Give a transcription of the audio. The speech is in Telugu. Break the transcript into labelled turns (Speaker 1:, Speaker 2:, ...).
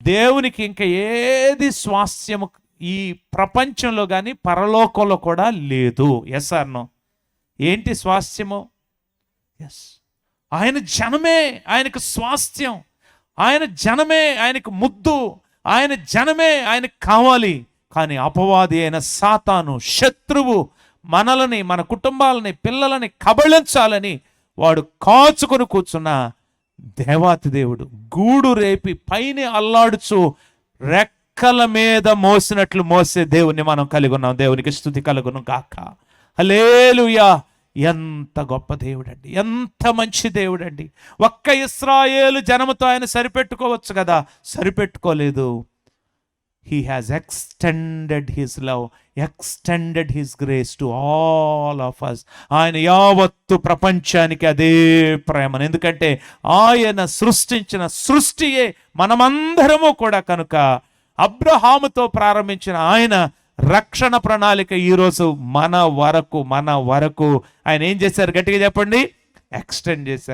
Speaker 1: దేవునికి ఇంకా ఏది స్వాస్థ్యము ఈ ప్రపంచంలో కానీ పరలోకంలో కూడా లేదు. Yes or no? ఏంటి స్వాస్థ్యము? ఎస్, ఆయన జనమే ఆయనకు స్వాస్థ్యం, ఆయన జనమే ఆయనకు ముద్దు, ఆయన జనమే ఆయనకు కావాలి. కానీ అపవాది అయిన సాతాను, శత్రువు మనలని, మన కుటుంబాలని, పిల్లలని కబళించాలని వాడు కాచుకొని కూర్చున్న దేవాతి దేవుడు గూడు రేపి పైన అల్లాడుచు రెక్కల మీద మోసినట్లు మోసే దేవుని మనం కలిగి ఉన్నాం. దేవునికి స్తుతి కలుగును గాక. హల్లెలూయా. ఎంత గొప్ప దేవుడండి, ఎంత మంచి దేవుడండి. ఒక్క ఇశ్రాయేలు జనముతో ఆయన సరిపెట్టుకోవచ్చు కదా, సరిపెట్టుకోలేదు. He has extended his love, extended his grace to all of us. ఆయన యావత్తు ప్రపంచానికి అదే ప్రేమను, ఎందుకంటే ఆయన సృష్టించిన సృష్టియే మనమందరము కూడా. కనుక అబ్రహాముతో ప్రారంభించిన ఆయన రక్షణ ప్రణాళిక ఈరోజు మన వరకు ఆయన ఏం చేశారు? గట్టిగా చెప్పండి. ఎక్స్టెండ్ చేశారు.